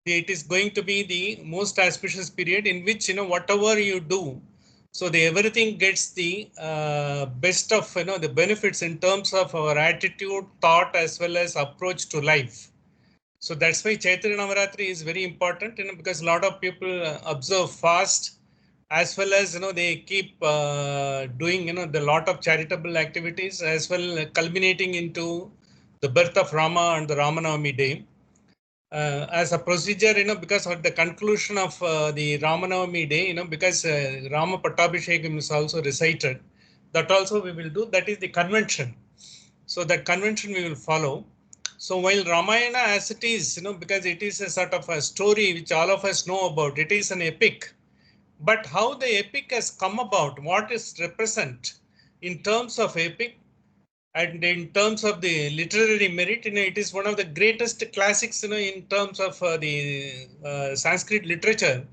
it is going to be the most auspicious period in which, whatever you do, so everything gets the best of, the benefits in terms of our attitude, thought, as well as approach to life. So that's why Chaitra Navaratri is very important, because a lot of people observe fast, as well as, they keep doing, the lot of charitable activities, as well culminating into the birth of Rama and the Ramanavami day. As a procedure, because of the conclusion of the Ramanavami day, because Rama Pattabhishekam is also recited, that also we will do. That is the convention. So that convention we will follow. So while Ramayana as it is, because it is a sort of a story which all of us know about, it is an epic. But how the epic has come about, what is represent in terms of epic, and in terms of the literary merit, it is one of the greatest classics, in terms of the Sanskrit literature.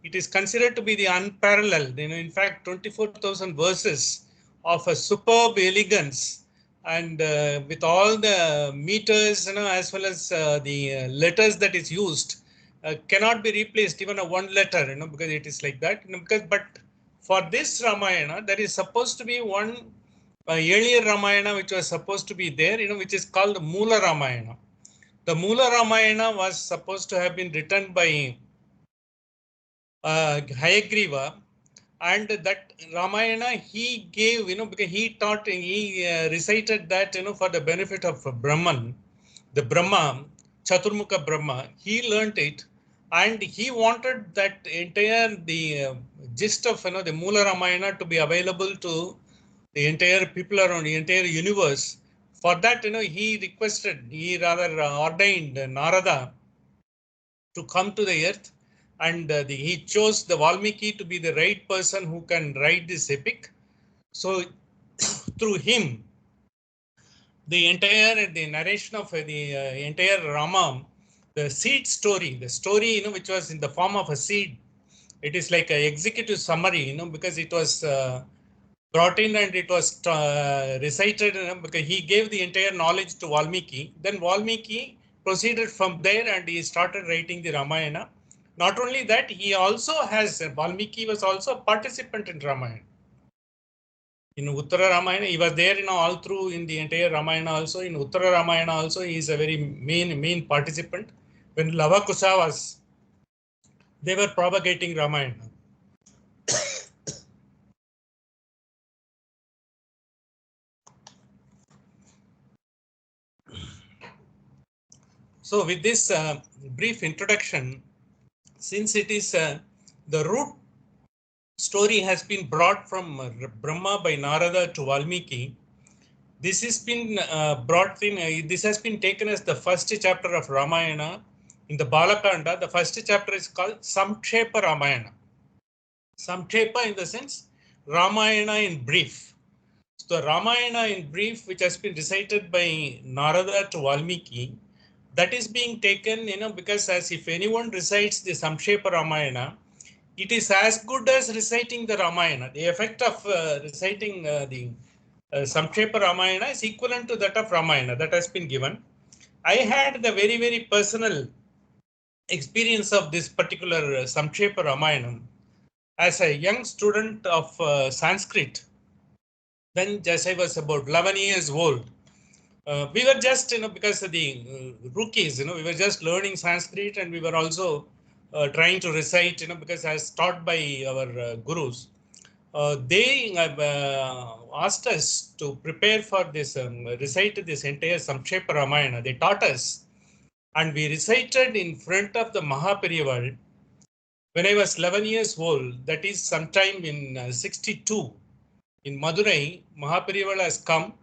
It is considered to be the unparalleled, in fact, 24,000 verses of a superb elegance, and with all the meters, as well as the letters that is used, cannot be replaced even a one letter, because it is like that. But for this Ramayana, there is supposed to be one earlier Ramayana which was supposed to be there, which is called Moola Ramayana. The Moola Ramayana was supposed to have been written by Hayagriva, and that Ramayana he gave, because he taught, he recited that, for the benefit of Brahman, the Brahma, Chaturmukha Brahma. He learnt it, and he wanted that entire the gist of, the Moola Ramayana to be available to the entire people around the entire universe. For that, he requested, he rather ordained Narada to come to the earth, and he chose the Valmiki to be the right person who can write this epic. So through him, the narration of the entire Rama, the seed story, the story, which was in the form of a seed, it is like an executive summary, because it was brought in and it was recited, because he gave the entire knowledge to Valmiki. Then Valmiki proceeded from there and he started writing the Ramayana. Not only that, he also has, Valmiki was also a participant in Ramayana. In Uttara Ramayana, he was there, all through in the entire Ramayana also. In Uttara Ramayana also, he is a very main participant. When Lava Kusa was, they were propagating Ramayana. So with this brief introduction, since it is the root story has been brought from Brahma by Narada to Valmiki, this has been brought in, this has been taken as the first chapter of Ramayana. In the Balakanda, the first chapter is called Samkshepa Ramayana. Samkshepa in the sense Ramayana in brief. So the Ramayana in brief, which has been recited by Narada to Valmiki, that is being taken, because as if anyone recites the Samkshepa Ramayana, it is as good as reciting the Ramayana. The effect of reciting the Samkshepa Ramayana is equivalent to that of Ramayana that has been given. I had the very personal experience of this particular Samkshepa Ramayana as a young student of Sanskrit. Then just I was about 11 years old. We were just, because of the rookies, we were just learning Sanskrit, and we were also trying to recite, because as taught by our gurus. They asked us to prepare for this, recite this entire Samkshepa Ramayana. They taught us, and we recited in front of the Mahaperiyval when I was 11 years old. That is sometime in 62. In Madurai, Mahaperiyval has come.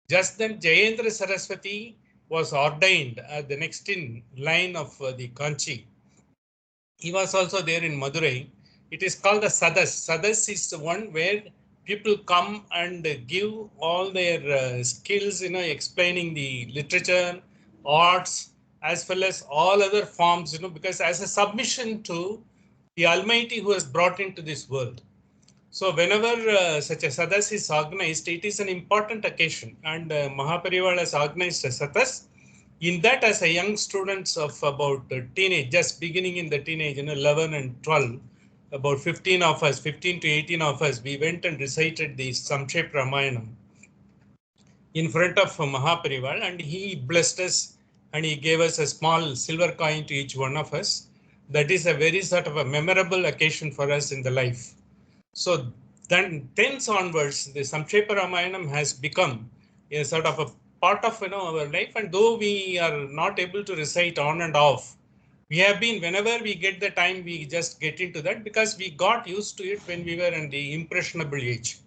Just then Jayendra Saraswati was ordained at the next in line of the Kanchi. He was also there in Madurai. It is called the Sadas. Sadas is the one where people come and give all their skills, explaining the literature, arts, as well as all other forms, because as a submission to the Almighty who has brought into this world. So whenever such a Sadas is organized, it is an important occasion, and Mahaperiyval has organized a Sadas. In that, as a young students of about teenage, just beginning in the teenage, 11 and 12, about 15 of us, 15 to 18 of us, we went and recited the Samkshepa Ramayanam in front of Mahaparival, and he blessed us and he gave us a small silver coin to each one of us. That is a very sort of a memorable occasion for us in the life. So then thence onwards, the Samkshepa Ramayanam has become a sort of a part of our life. And though we are not able to recite on and off, we have been, whenever we get the time, we just get into that because we got used to it when we were in the impressionable age.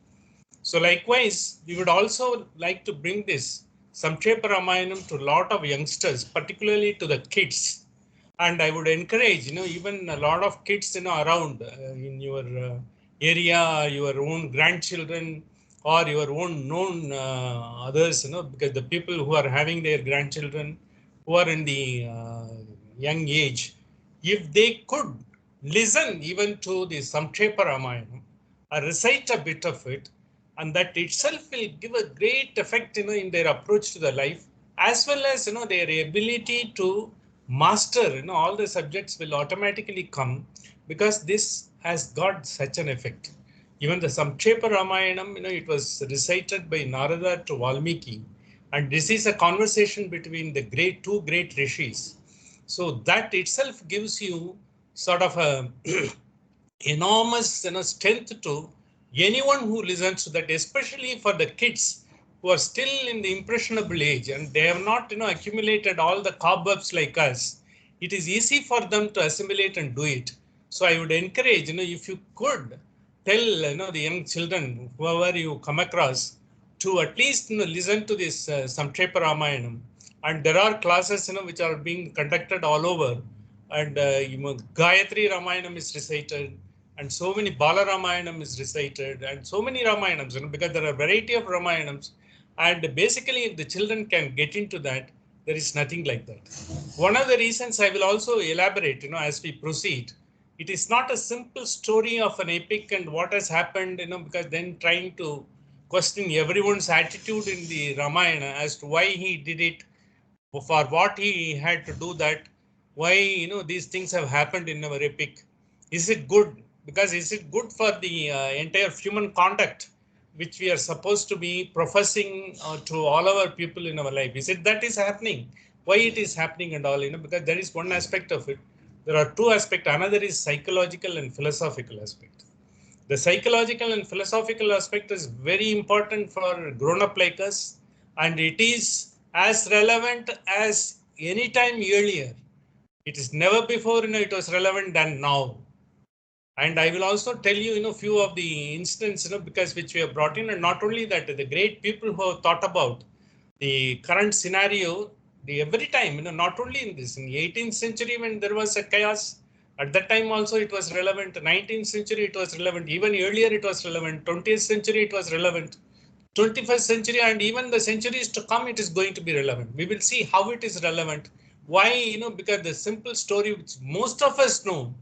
So likewise, we would also like to bring this Samkshepa Ramayanam to a lot of youngsters, particularly to the kids. And I would encourage, even a lot of kids, around in your area, your own grandchildren or your own known others, because the people who are having their grandchildren who are in the young age, if they could listen even to the Samkshepa Ramayanam or recite a bit of it, and that itself will give a great effect, in their approach to the life, as well as, their ability to master, all the subjects will automatically come because this has got such an effect. Even the Samkshepa Ramayanam, it was recited by Narada to Valmiki, and this is a conversation between the two great rishis. So that itself gives you sort of a enormous strength to anyone who listens to that, especially for the kids who are still in the impressionable age and they have not accumulated all the cobwebs like us. It is easy for them to assimilate and do it. So I would encourage, if you could tell the young children, whoever you come across, to at least listen to this Samkshepa Ramayanam. And there are classes which are being conducted all over, and Gayatri Ramayanam is recited, and so many Bala Ramayanam is recited, and so many Ramayanams, because there are a variety of Ramayanams. And basically, if the children can get into that, there is nothing like that. One of the reasons I will also elaborate, as we proceed, it is not a simple story of an epic and what has happened, because then trying to question everyone's attitude in the Ramayana as to why he did it, for what he had to do that, why these things have happened in our epic. Is it good? Because is it good for the entire human conduct which we are supposed to be professing to all our people in our life? Is it that is happening? Why it is happening and all, because that is one aspect of it. There are two aspects. Another is psychological and philosophical aspect. The psychological and philosophical aspect is very important for grown-up like us, and it is as relevant as any time earlier. It is never before, it was relevant than now. And I will also tell you, few of the instances, because which we have brought in, and not only that, the great people who have thought about the current scenario, every time, not only in this, in the 18th century when there was a chaos, at that time also it was relevant. 19th century it was relevant. Even earlier it was relevant. 20th century it was relevant. 21st century and even the centuries to come, it is going to be relevant. We will see how it is relevant. Why? Because the simple story which most of us know,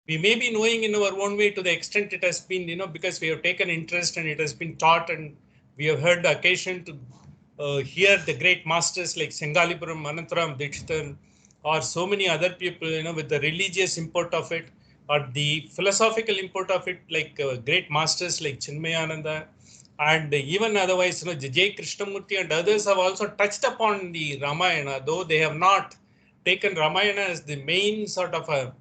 we may be knowing in our own way to the extent it has been, because we have taken interest and it has been taught, and we have heard the occasion to hear the great masters like Sengalipuram, Anantaram Dikshitan, or so many other people, with the religious import of it, or the philosophical import of it, like great masters like Chinmayananda, and even otherwise, J. Krishnamurti and others have also touched upon the Ramayana, though they have not taken Ramayana as the main sort of a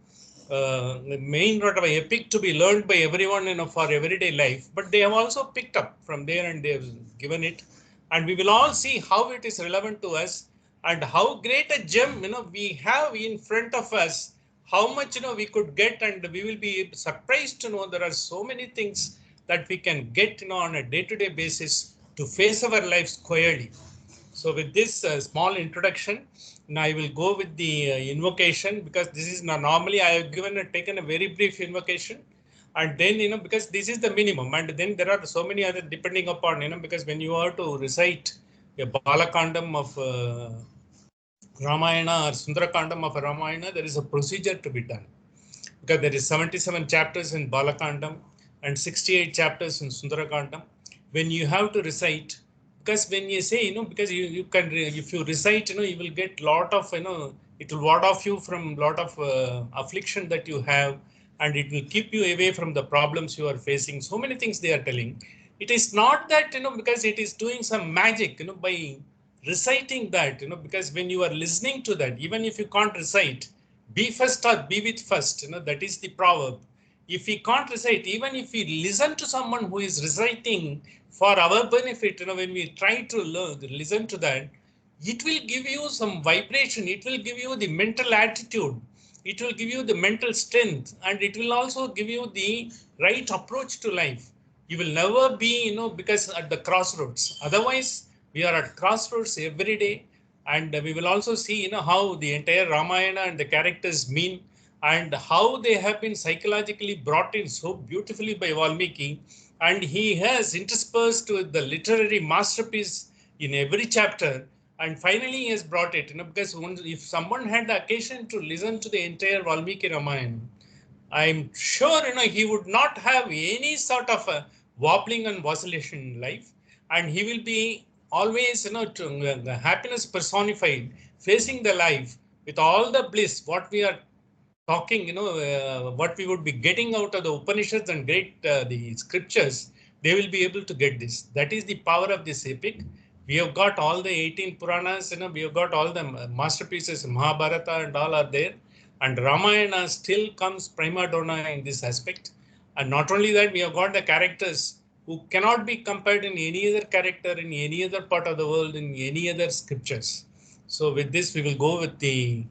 epic to be learned by everyone, for everyday life. But they have also picked up from there and they have given it. And we will all see how it is relevant to us and how great a gem, we have in front of us, how much, we could get, and we will be surprised to know there are so many things that we can get, on a day-to-day basis to face our lives squarely. So with this small introduction, now I will go with the invocation, because this is not normally I have taken a very brief invocation, and then because this is the minimum, and then there are so many other depending upon because when you are to recite a Balakandam of Ramayana or Sundarakandam of Ramayana, there is a procedure to be done, because there is 77 chapters in Balakandam and 68 chapters in Sundarakandam. When you have to recite, because when you say, because you can, if you recite, you will get lot of, it will ward off you from lot of affliction that you have, and it will keep you away from the problems you are facing. So many things they are telling. It is not that, because it is doing some magic, by reciting that, because when you are listening to that, even if you can't recite, be first or be with first, that is the proverb. If we can't recite, even if we listen to someone who is reciting for our benefit, when we try to learn, listen to that, it will give you some vibration. It will give you the mental attitude. It will give you the mental strength, and it will also give you the right approach to life. You will never be, because at the crossroads. Otherwise, we are at crossroads every day, and we will also see, how the entire Ramayana and the characters mean, and how they have been psychologically brought in so beautifully by Valmiki, and he has interspersed with the literary masterpiece in every chapter, and finally he has brought it, because if someone had the occasion to listen to the entire Valmiki Ramayana, I'm sure, he would not have any sort of a wobbling and vacillation in life, and he will be always, the happiness personified, facing the life with all the bliss, what we are talking, what we would be getting out of the Upanishads and great the scriptures, they will be able to get this. That is the power of this epic. We have got all the 18 Puranas, we have got all the masterpieces, Mahabharata and all are there. And Ramayana still comes prima donna in this aspect. And not only that, we have got the characters who cannot be compared in any other character in any other part of the world, in any other scriptures. So with this, we will go with the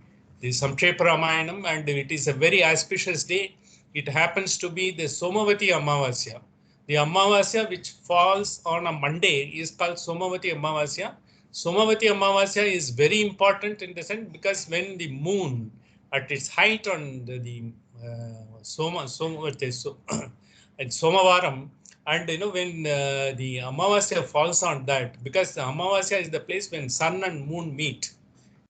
Samkshepa Ramayanam, and it is a very auspicious day. It happens to be the Somavati Amavasya. The Amavasya which falls on a Monday is called Somavati Amavasya. Somavati Amavasya is very important in the sense because when the moon at its height on the at Somavaram, and when the Amavasya falls on that, because the Amavasya is the place when sun and moon meet.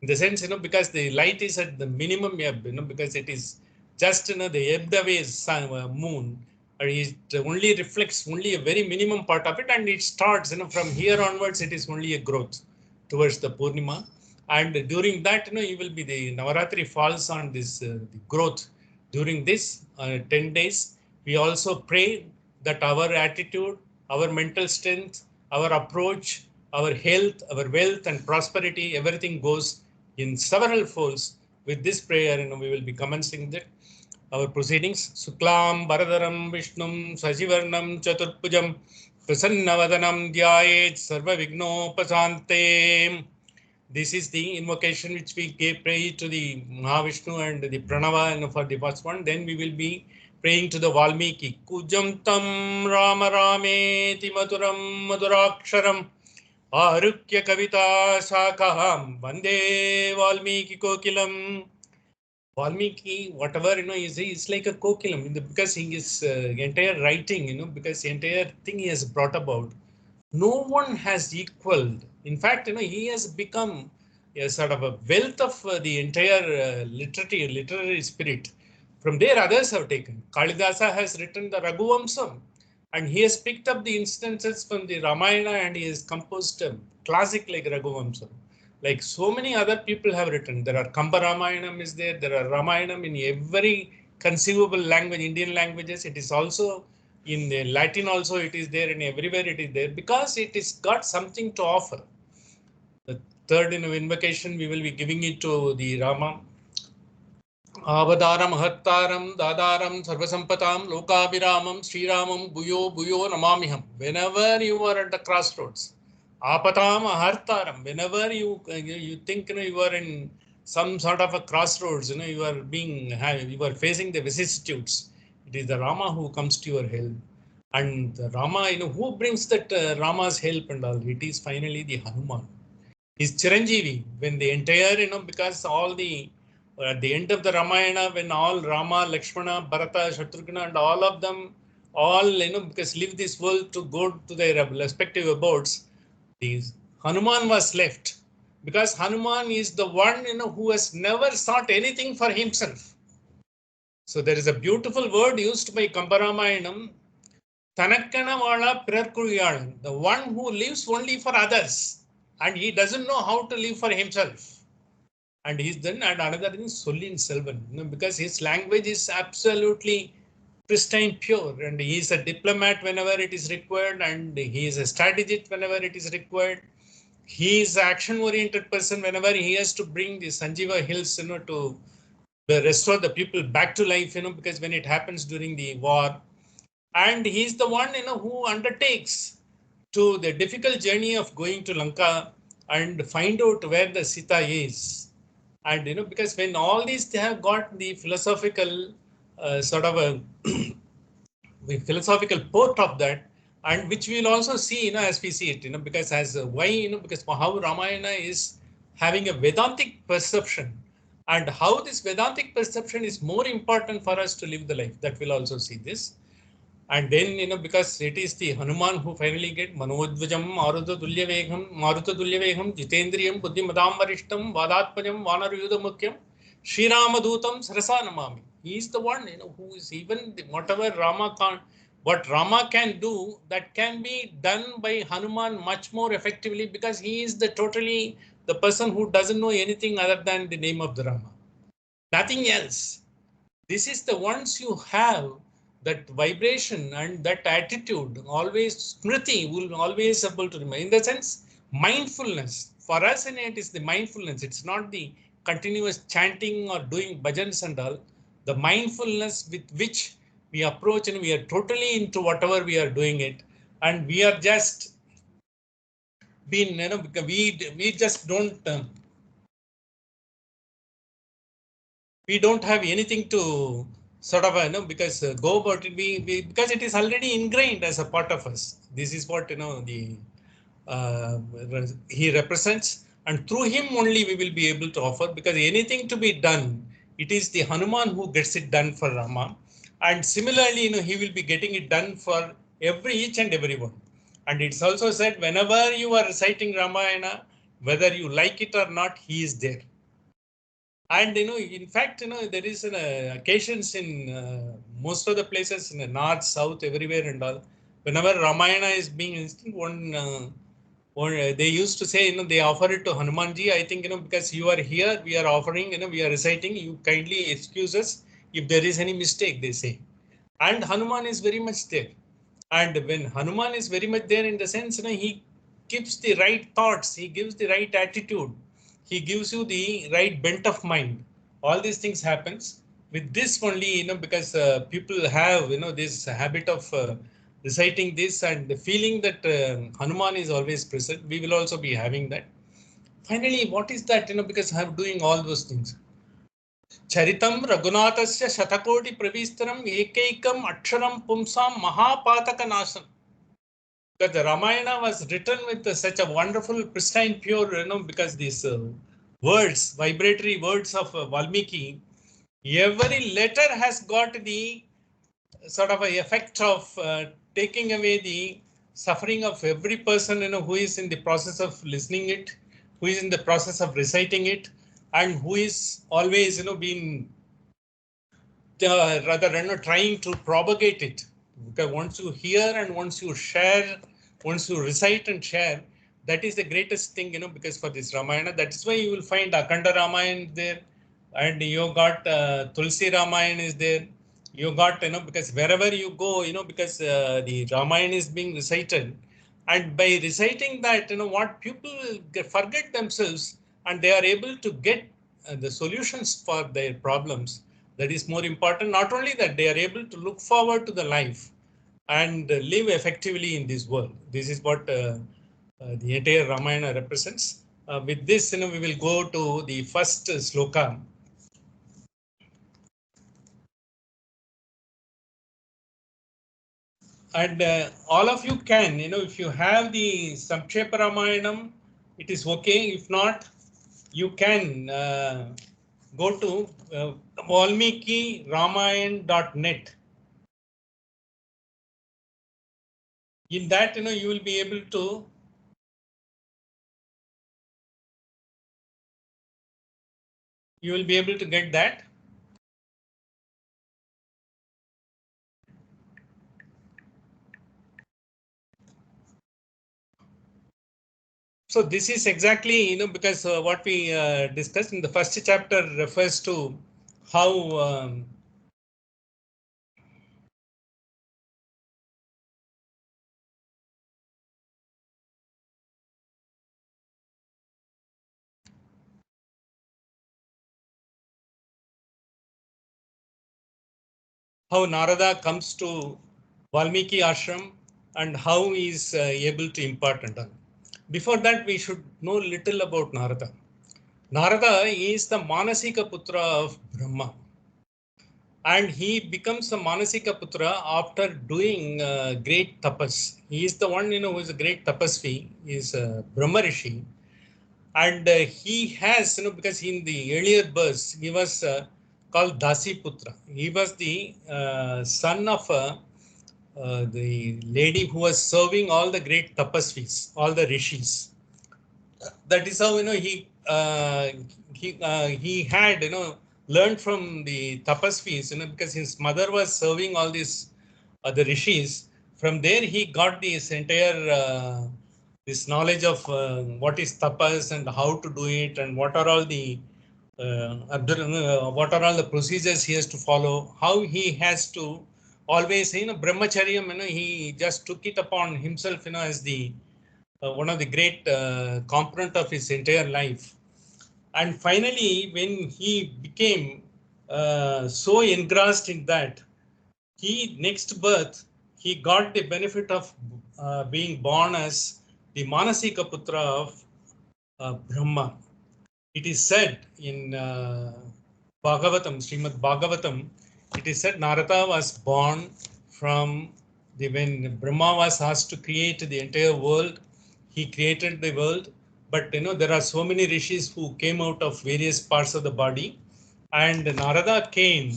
In the sense, because the light is at the minimum ebb, because it is just, the ebbed away sun, moon, and it only reflects only a very minimum part of it, and it starts, from here onwards, it is only a growth towards the Purnima. And during that, you will be the Navaratri falls on this the growth. During this 10 days, we also pray that our attitude, our mental strength, our approach, our health, our wealth and prosperity, everything goes in several folds. With this prayer, we will be commencing that our proceedings. Suklam Bharadaram Vishnum Sajivarnam Chaturpujam Prasannavadanam Dhyayet Sarva Vignopasante. This is the invocation which we pray to the Mahavishnu and the Pranava for the first one. Then we will be praying to the Valmiki. Kujam tam Rama Rameti Maturam Maduraksharam Arukya Kavita Shakaham Vande Valmiki Kokilam. Valmiki, whatever, is like a kokilam, because he is entire writing, because the entire thing he has brought about, no one has equaled. In fact, he has become a sort of a wealth of the entire literary spirit. From there, others have taken. Kalidasa has written the Raghuvamsam, and he has picked up the instances from the Ramayana, and he has composed a classic like Raghuvamsam. Like so many other people have written. There are Kamba Ramayanam is there. There are Ramayanam in every conceivable language, Indian languages. It is also in the Latin also it is there, and everywhere it is there because it is got something to offer. The third invocation, we will be giving it to the Rama. Avadaram Hattaram Dadaram Sarvasampatam Lokabhiramam Sriramam Bhuyo Bhuyo Namamiham. Whenever you are at the crossroads, Apatam Hartaram, whenever you think you are in some sort of a crossroads, you are facing the vicissitudes. It is the Rama who comes to your help. And the Rama, who brings that Rama's help and all? It is finally the Hanuman. Is Chiranjeevi, when the entire, because all the at the end of the Ramayana, when all Rama, Lakshmana, Bharata, Shatrughna, and all of them, all because leave this world to go to their respective abodes, these Hanuman was left because Hanuman is the one who has never sought anything for himself. So there is a beautiful word used by Kambaramayanam. Tanakkana Vala Pirarkuriyalan, the one who lives only for others and he doesn't know how to live for himself. And he's then, and another thing is Sollin Selvan, because his language is absolutely pristine, pure, and he is a diplomat whenever it is required, and he is a strategist whenever it is required. He is an action-oriented person whenever he has to bring the Sanjeeva Hills, to restore the people back to life, because when it happens during the war, and he's the one, who undertakes to the difficult journey of going to Lanka and find out where the Sita is. And because when all these they have got the philosophical sort of a the philosophical port of that, and which we will also see, as we see it, because as why, because how Ramayana is having a Vedantic perception, and how this Vedantic perception is more important for us to live the life, that will also see this. And then, because it is the Hanuman who finally get Manodvajam, Maruta Tulya Vegham, Jitendriyam, Buddhimadam Varishtam, Vadatpajam, Vanaruyuda Mukyam, Sri Ramadutam, Sarasa Namami. He is the one, who is even whatever Rama can, what Rama can do, that can be done by Hanuman much more effectively, because he is the person who doesn't know anything other than the name of the Rama. Nothing else. This is the once you have that vibration and that attitude, always smriti will always able to remember. In the sense, mindfulness for us in it is the mindfulness. It's not the continuous chanting or doing bhajans and all. The mindfulness with which we approach, and we are totally into whatever we are doing it, and we are just been, because we just don't have anything to sort of because go about it, because it is already ingrained as a part of us. This is what the uh, he represents, and through him only we will be able to offer, because anything to be done, it is the Hanuman who gets it done for Rama, and similarly he will be getting it done for each and everyone. And it's also said, whenever you are reciting Ramayana, whether you like it or not, he is there. And in fact, there is an occasions in most of the places in the north, south, everywhere and all. Whenever Ramayana is being they used to say, they offer it to Hanumanji. I think, because you are here, we are offering, we are reciting. You kindly excuse us if there is any mistake, they say. And Hanuman is very much there. And when Hanuman is very much there, in the sense, he gives the right thoughts, he gives the right attitude, he gives you the right bent of mind. All these things happens with this only, because people have, this habit of reciting this and the feeling that Hanuman is always present. We will also be having that. Finally, what is that? Because I'm doing all those things. Charitam Raghunathasya Shatakoti Pravistaram Ekaikam Aksharam Pumsam Mahapataka. Because the Ramayana was written with such a wonderful, pristine, pure, because these words, vibratory words of Valmiki, every letter has got the sort of a effect of taking away the suffering of every person, who is in the process of listening it, who is in the process of reciting it, and who is always, being rather trying to propagate it. Because once you hear and once you share, once you recite and share, that is the greatest thing, because for this Ramayana, that is why you will find Akhanda Ramayana there, and you got Tulsi Ramayana is there. You got, because wherever you go, because the Ramayana is being recited, and by reciting that, what people forget themselves, and they are able to get the solutions for their problems. That is more important. Not only that, they are able to look forward to the life and live effectively in this world. This is what the entire Ramayana represents. With this, we will go to the first sloka. And all of you can, if you have the Samkshepa Ramayanam, it is okay. If not, you can go to valmikiramayan.net. In that, you will be able to get that. So this is exactly, because what we discussed in the first chapter refers to how Narada comes to Valmiki ashram and how he is able to impart and all. Before that, we should know little about Narada. Narada is the Manasika Putra of Brahma. And he becomes a Manasika Putra after doing great tapas. He is the one, who is a great tapasvi. He is a Brahma Rishi. And he has, because in the earlier births, he was called Dasi Putra. He was the son of the lady who was serving all the great tapasvis, all the rishis. That is how he had learned from the tapasvis, because his mother was serving all these the rishis. From there he got this entire this knowledge of what is tapas and how to do it and what are all the what are all the procedures he has to follow, how he has to always, brahmacharyam, he just took it upon himself, as the one of the great component of his entire life. And finally, when he became so engrossed in that, he next birth, he got the benefit of being born as the Manasika Putra of Brahma. It is said in Bhagavatam, Srimad Bhagavatam, it is said Narada was born from when Brahma was asked to create the entire world, he created the world. But there are so many rishis who came out of various parts of the body, and Narada came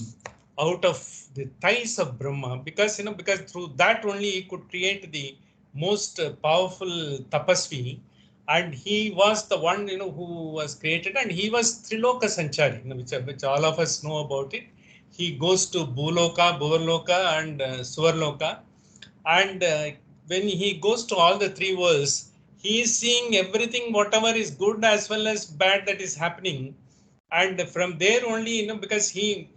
out of the thighs of Brahma because through that only he could create the most powerful tapasvi, and he was the one who was created, and he was Triloka Sanchari, which all of us know about it. He goes to Bhuloka, Bhuvarloka, and Suvarloka, and when he goes to all the three worlds, he is seeing everything, whatever is good as well as bad that is happening. And from there only, because he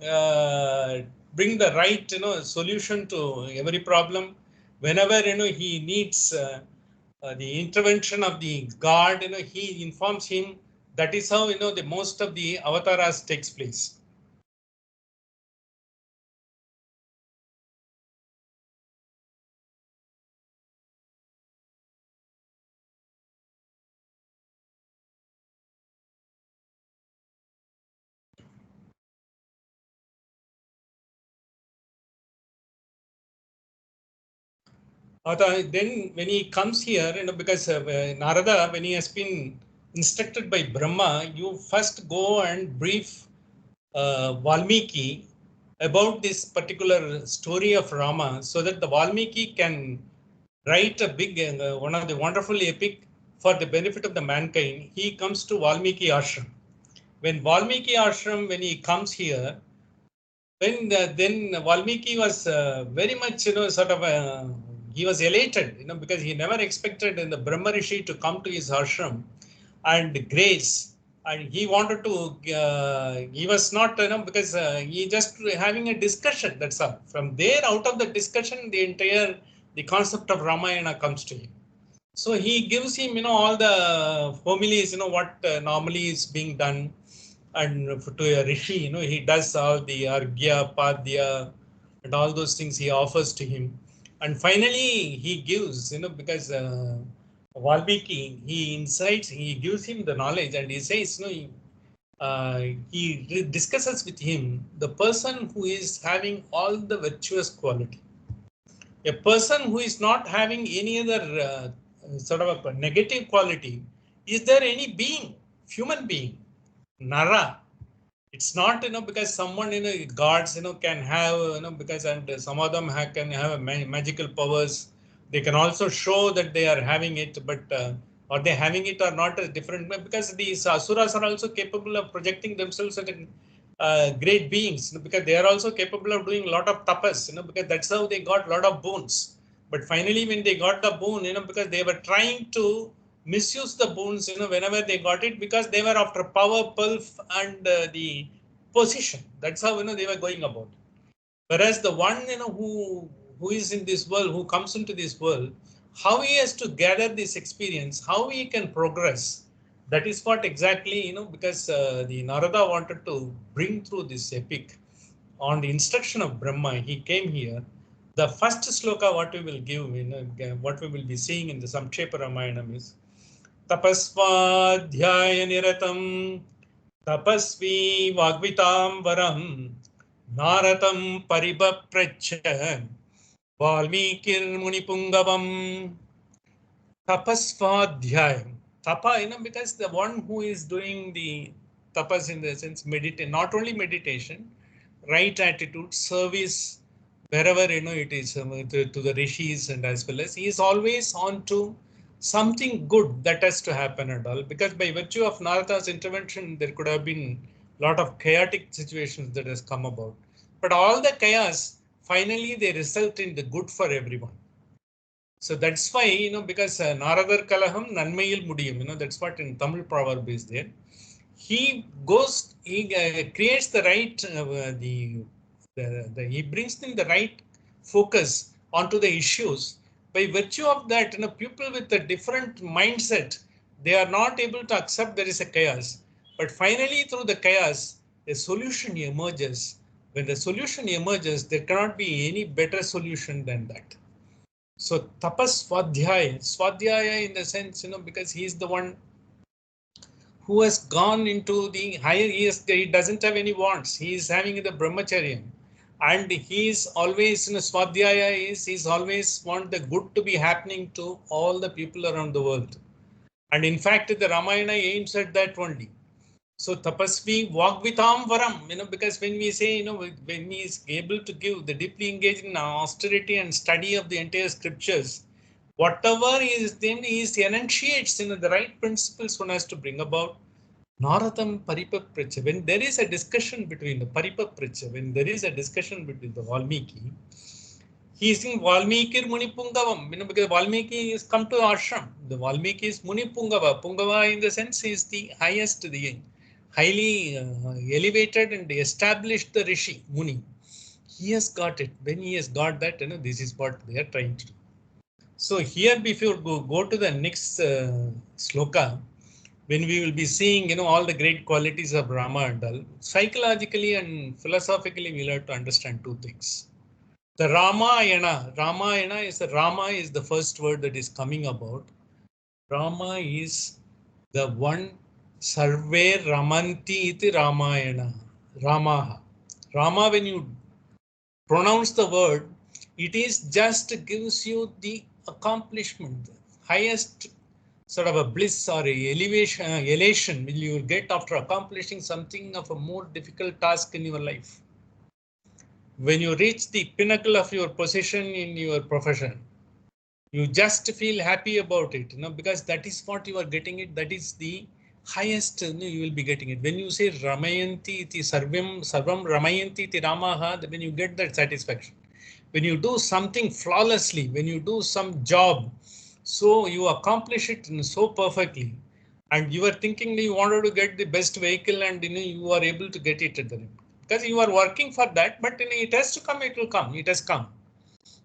bring the right, solution to every problem. Whenever, he needs the intervention of the God, he informs him. That is how, the most of the avatars takes place. Then when he comes here, because Narada, when he has been instructed by Brahma, you first go and brief Valmiki about this particular story of Rama, so that the Valmiki can write a big, one of the wonderful epic for the benefit of the mankind. He comes to Valmiki ashram. When Valmiki ashram, when he comes here, when then Valmiki was very much, sort of, he was elated, because he never expected in the Brahma Rishi to come to his ashram and grace. And he wanted to, he was not, because he just having a discussion, that's all. From there, out of the discussion, the concept of Ramayana comes to him. So he gives him, all the homilies, what normally is being done. And to a rishi, he does all the argya, padya, and all those things he offers to him. And finally, he gives, because Valmiki, he incites, he gives him the knowledge, and he says, he discusses with him the person who is having all the virtuous quality. A person who is not having any other sort of a negative quality, is there any being, human being, Nara? It's not, because someone, gods, can have, because, and some of them can have magical powers. They can also show that they are having it, but are they having it or not is different, because these asuras are also capable of projecting themselves as great beings, because they are also capable of doing a lot of tapas, because that's how they got a lot of boons. But finally, when they got the boon, because they were trying to misuse the boons, whenever they got it, because they were after power, pelf, and the position. That's how, they were going about. Whereas the one, who is in this world, who comes into this world, how he has to gather this experience, how he can progress. That is what exactly, because the Narada wanted to bring through this epic on the instruction of Brahma. He came here. The first sloka, what we will give, what we will be seeing in the Samkshepa Ramayanam is Tapasvadhyaya Niratam Tapasvi Vagvitam Naratam Paribapracha Valmikir Munipungavam Tapasvadhyayam. Tapa, because the one who is doing the tapas in the sense meditate, not only meditation, right attitude, service, wherever it is to the rishis, and as well as he is always on to something good that has to happen and all. Because by virtue of Narada's intervention, there could have been a lot of chaotic situations that has come about. But all the chaos, finally, they result in the good for everyone. So that's why, because Naradar Kalaham Nanmayil Mudiyam, that's what in Tamil proverb is there. He creates the right, he brings in the right focus onto the issues. By virtue of that, people with a different mindset, they are not able to accept there is a chaos. But finally, through the chaos, a solution emerges. When the solution emerges, there cannot be any better solution than that. So tapas swadhyaya in the sense, because he is the one who has gone into the higher, he doesn't have any wants. He is having the brahmacharya. And he is always, swadhyaya he's always want the good to be happening to all the people around the world. And in fact, the Ramayana aims at that only. So tapasvi vagvitam varam, because when we say, when he is able to give the deeply engaged in austerity and study of the entire scriptures, whatever is then he enunciates, the right principles one has to bring about. Naratam paripapracha. When there is a discussion between the paripapracha, when there is a discussion between the Valmiki, he is in Valmikir Munipungavam, because Valmiki is come to ashram. The Valmiki is Munipungava. Pungava in the sense is the highest, the highly elevated and established the Rishi, Muni. He has got it. When he has got that, this is what they are trying to do. So here, before go to the next sloka, when we will be seeing, all the great qualities of Rama and all, psychologically and philosophically, we'll have to understand two things. The Ramayana is the first word that is coming about. Rama is the one Sarve Ramanti iti Ramayana. Ramaha. Rama, when you pronounce the word, it is just gives you the accomplishment, the highest sort of a bliss or a elation will you get after accomplishing something of a more difficult task in your life. When you reach the pinnacle of your position in your profession, you just feel happy about it, because that is what you are getting it. That is the highest, you will be getting it. When you say Ramayanti iti sarvam Ramayanti iti Ramaha, when you get that satisfaction. When you do something flawlessly, when you do some job, so you accomplish it so perfectly, and you are thinking you wanted to get the best vehicle, and you are able to get it at the end. Because you are working for that, but it has to come, it will come, it has come.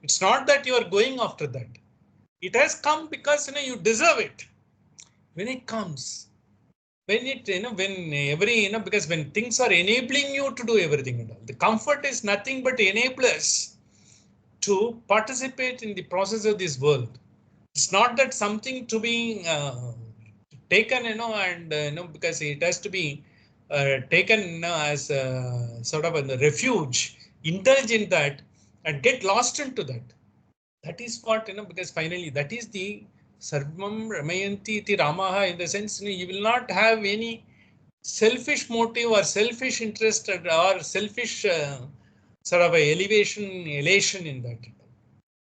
It's not that you are going after that. It has come because you deserve it. When it comes, when it when every because when things are enabling you to do everything and all, the comfort is nothing but enablers to participate in the process of this world. It's not that something to be taken, and because it has to be taken as a sort of a refuge, indulge in that, and get lost into that. That is what, because finally that is the Sarvam Ramayanti iti Ramaha, in the sense, you will not have any selfish motive or selfish interest or selfish sort of a elation in that.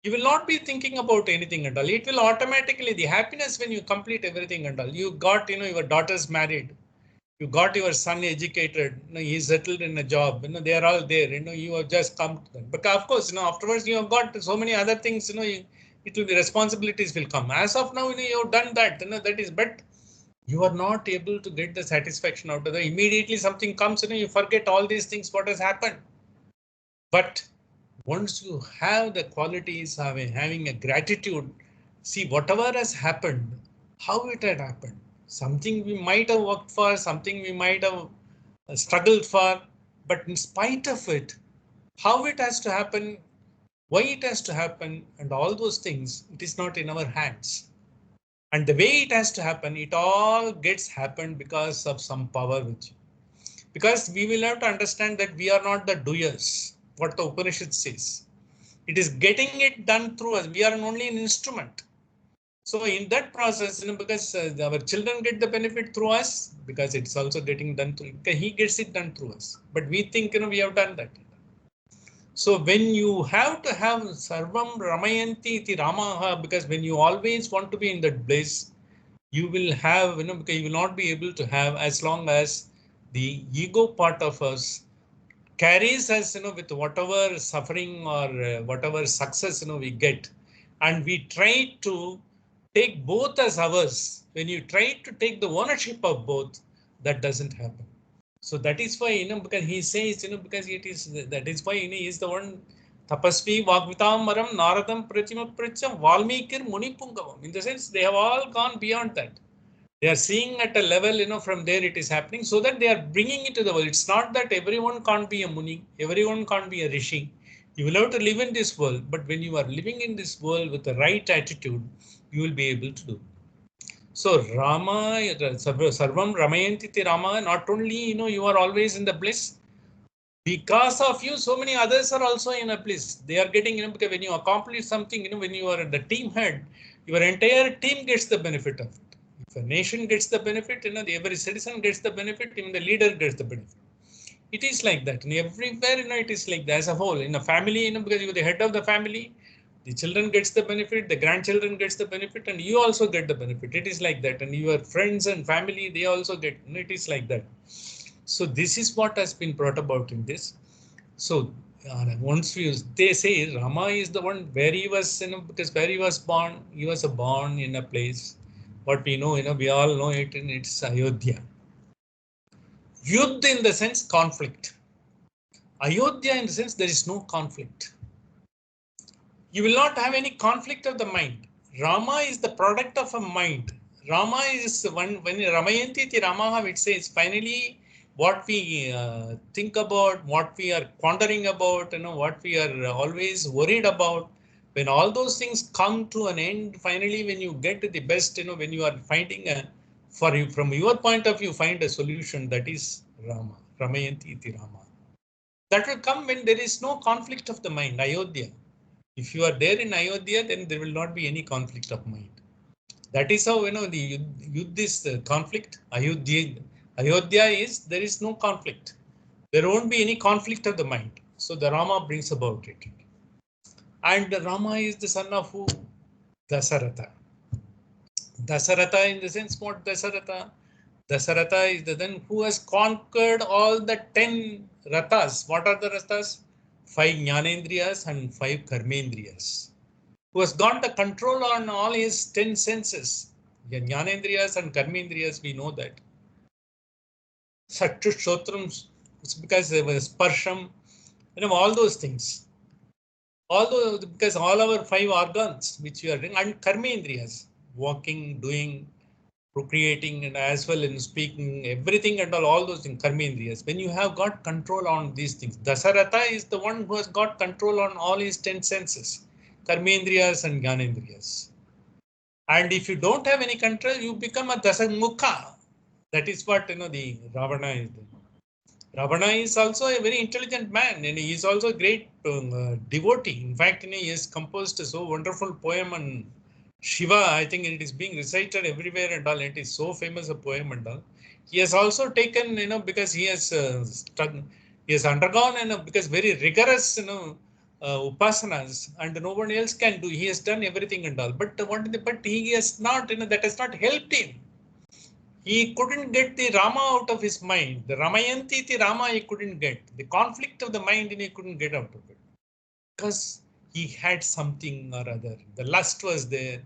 You will not be thinking about anything at all. It will automatically, the happiness when you complete everything and all. You got, your daughter's married. You got your son educated. He's settled in a job. They are all there. You have just come to them. But of course, afterwards you have got so many other things. it will be responsibilities will come. As of now, you have done that, that is, but you are not able to get the satisfaction out of the immediately something comes, you forget all these things, what has happened. But once you have the qualities of having a gratitude, see whatever has happened, how it had happened, something we might have worked for, something we might have struggled for, but in spite of it, how it has to happen, why it has to happen, and all those things, it is not in our hands. And the way it has to happen, it all gets happened because of some power which, because we will have to understand that we are not the doers, what the Upanishad says. It is getting it done through us. We are only an instrument. So in that process, because our children get the benefit through us, because it's also getting done through, he gets it done through us. But we think, we have done that. So when you have to have Sarvam Ramayanti iti Ramaha, because when you always want to be in that place, you will have, because you will not be able to have as long as the ego part of us carries us, with whatever suffering or whatever success, we get. And we try to take both as ours. When you try to take the ownership of both, that doesn't happen. So that is why, because he says, because it is, that is why, he is the one, Tapasvi Vagvitamaram Naradam Prachima Pracha Valmikir Munipungavam. In the sense, they have all gone beyond that. They are seeing at a level, from there it is happening, so that they are bringing it to the world. It's not that everyone can't be a Muni, everyone can't be a Rishi. You will have to live in this world, but when you are living in this world with the right attitude, you will be able to do. So Rama, Sarvam Ramayantiti Rama, not only, you are always in the bliss, because of you, so many others are also in a bliss. They are getting, because when you accomplish something, when you are the team head, your entire team gets the benefit of it. If a nation gets the benefit, every citizen gets the benefit, even the leader gets the benefit. It is like that. And everywhere, it is like that as a whole. In a family, because you are the head of the family, the children gets the benefit, the grandchildren gets the benefit, and you also get the benefit. It is like that. And your friends and family, they also get, it is like that. So this is what has been brought about in this. So once they say Rama is the one where he was, because where he was born in a place, what we know, we all know it, and it's Ayodhya. Yudh in the sense conflict. Ayodhya in the sense there is no conflict. You will not have any conflict of the mind. Rama is the product of a mind. Rama is one, when Ramayanti iti Ramaha, it says finally what we think about, what we are pondering about, what we are always worried about. When all those things come to an end, finally, when you get to the best, when you are finding from your point of view, find a solution, that is Rama, Ramayanti iti Rama. That will come when there is no conflict of the mind, Ayodhya. If you are there in Ayodhya, then there will not be any conflict of mind. That is how, the Yudh is the conflict. Ayodhya is, there is no conflict. There won't be any conflict of the mind. So the Rama brings about it. And Rama is the son of who? Dasaratha. Dasaratha in the sense, what Dasaratha? Dasaratha is the then who has conquered all the 10 rathas. What are the rathas? 5 Jnanendriyas and 5 Karmendriyas. Who has got the control on all his 10 senses. Jnanendriyas and Karmendriyas, we know that. Sattu Shotram, it's because there was Sparsham, all those things. Although, because all our 5 organs which we are doing, and Karmendriyas, walking, doing, procreating, and as well in speaking, everything and all those things, Karmendriyas. When you have got control on these things, Dasaratha is the one who has got control on all his 10 senses, Karmendriyas and Jnanendriyas. And if you don't have any control, you become a Dasamukha. That is what, the Ravana is doing. Ravana is also a very intelligent man, and he is also a great devotee. In fact, he has composed a so wonderful poem on Shiva. I think it is being recited everywhere and all. It is so famous a poem and all. He has also taken, because he has undergone, because very rigorous, upasanas, and no one else can do. He has done everything and all. But but he has not, that has not helped him. He couldn't get the Rama out of his mind. The Ramayanti Rama he couldn't get. The conflict of the mind he couldn't get out of it. Because he had something or other. The lust was there,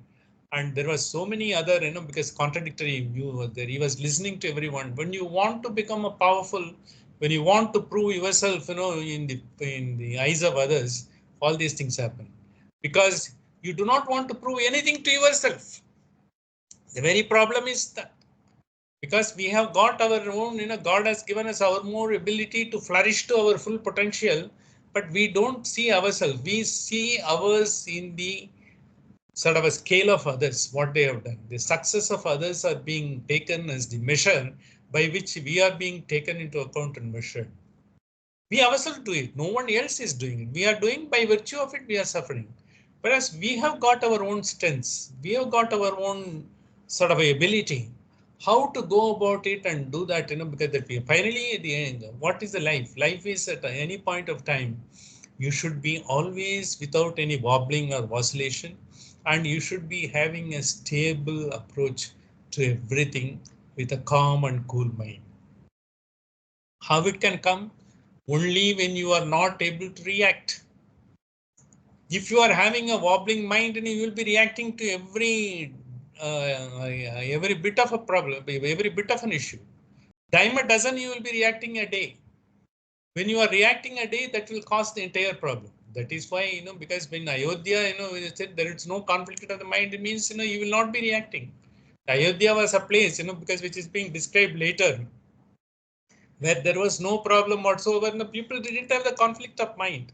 and there was so many other, because contradictory view was there. He was listening to everyone. When you want to become a powerful, when you want to prove yourself, in the eyes of others, all these things happen because you do not want to prove anything to yourself. The very problem is that because we have got our own, God has given us our more ability to flourish to our full potential, but we don't see ourselves. We see ours in the sort of a scale of others, what they have done. The success of others are being taken as the measure by which we are being taken into account and measured. We ourselves do it. No one else is doing it. We are doing by virtue of it, we are suffering. Whereas we have got our own strengths. We have got our own sort of ability. How to go about it and do that, because that we finally at the end, what is the life? Life is at any point of time, you should be always without any wobbling or vacillation, and you should be having a stable approach to everything with a calm and cool mind. How it can come? Only when you are not able to react. If you are having a wobbling mind, and you will be reacting to every bit of a problem, every bit of an issue. Dime a dozen, you will be reacting a day. When you are reacting a day, that will cause the entire problem. That is why, because when Ayodhya, it said there is no conflict of the mind, it means, you will not be reacting. Ayodhya was a place, because which is being described later, where there was no problem whatsoever, and the people didn't have the conflict of mind.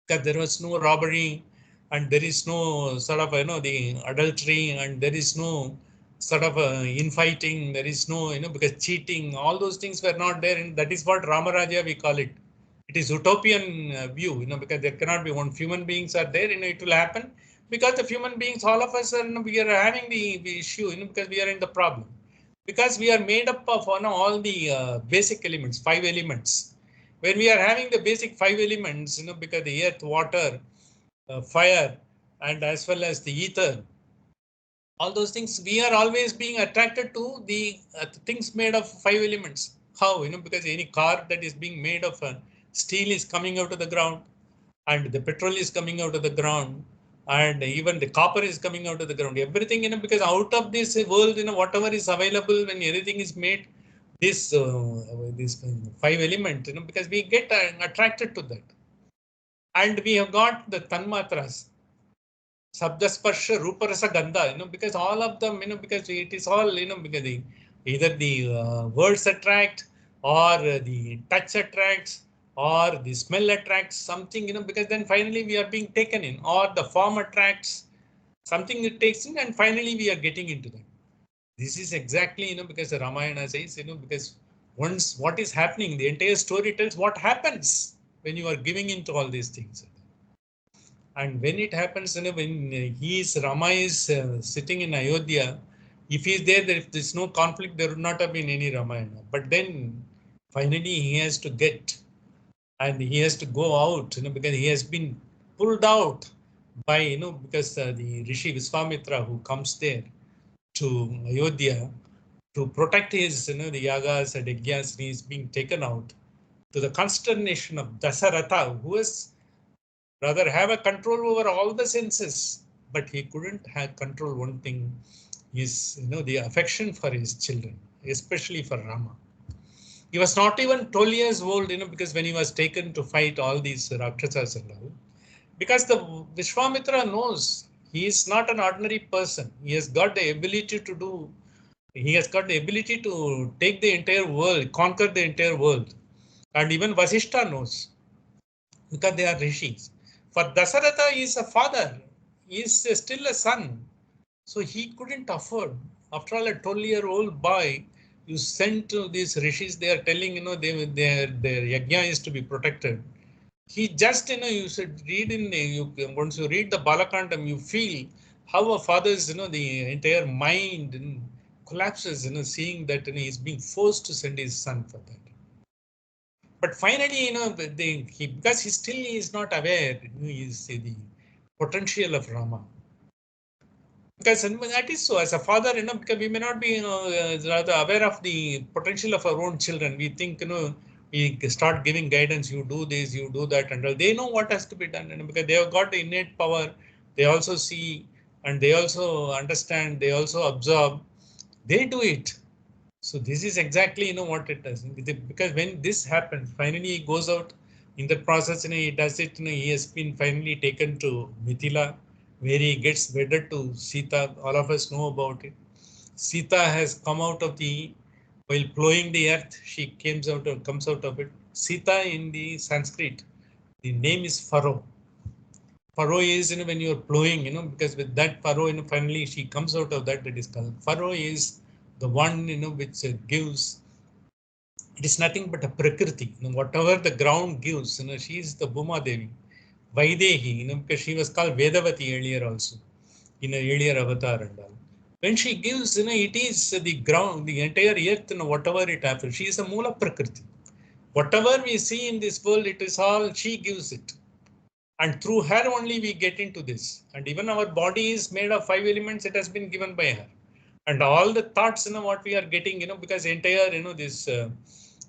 Because there was no robbery, and there is no sort of, the adultery, and there is no sort of infighting, there is no, because cheating, all those things were not there. And that is what Ramaraja we call it. It is utopian view, because there cannot be one. Human beings are there, it will happen because the human beings, all of us are, we are having the issue, because we are in the problem. Because we are made up of all the basic elements, 5 elements. When we are having the basic 5 elements, because the earth, water, fire, and as well as the ether, all those things, we are always being attracted to the things made of 5 elements. How? Because any car that is being made of steel is coming out of the ground, and the petrol is coming out of the ground, and even the copper is coming out of the ground. Everything, because out of this world, whatever is available, when everything is made, this 5 element, because we get attracted to that. And we have got the tanmatras, Sabda Sparsha, Rupa Rasa Gandha, because all of them, because it is all, because either the words attract, or the touch attracts, or the smell attracts something, because then finally we are being taken in, or the form attracts something, it takes in, and finally we are getting into them. This is exactly, because the Ramayana says, because once what is happening, the entire story tells what happens when you are giving into all these things. And when it happens, when Rama is sitting in Ayodhya, if he is there, if there's no conflict, there would not have been any Ramayana. But then finally he has to get, and he has to go out, because he has been pulled out by, because the Rishi Viswamitra who comes there to Ayodhya to protect his, the yagas and yajnas, he is being taken out to the consternation of Dasaratha, who is rather have a control over all the senses, but he couldn't have control one thing, is the affection for his children, especially for Rama. He was not even 12 years old, because when he was taken to fight all these Rakshasas and all, because the Vishwamitra knows he is not an ordinary person. He has got the ability to do, he has got the ability to take the entire world, conquer the entire world. And even Vasishta knows, because they are rishis. For Dasaratha, he is a father. He is still a son. So he couldn't afford. After all, a 12-year-old boy, you send to these rishis, they are telling, their yajna is to be protected. He just, you should read once you read the Balakandam, you feel how a father's, the entire mind collapses, seeing that he is being forced to send his son for that. But finally, because he still is not aware, he is the potential of Rama. Because that is so, as a father, because we may not be rather aware of the potential of our own children. We think, we start giving guidance, you do this, you do that, and they know what has to be done, because they have got the innate power. They also see, and they also understand, they also absorb, they do it. So this is exactly, what it does. Because when this happens, finally he goes out in the process, he does it, he has been finally taken to Mithila, where he gets wedded to Sita. All of us know about it. Sita has come out of while plowing the earth, she comes out of it. Sita in the Sanskrit, the name is furrow. Furrow is, when you're plowing, because with that furrow, finally she comes out of that. That is called furrow is the one, which gives. It is nothing but a prakriti. Whatever the ground gives, she is the Bhuma Devi, Vaidehi, because she was called Vedavati earlier also, in an earlier avatar and all. When she gives, it is the ground, the entire earth, whatever it happens. She is a Mula Prakriti. Whatever we see in this world, it is all she gives it. And through her only we get into this. And even our body is made of 5 elements, it has been given by her. And all the thoughts, what we are getting, because entire, this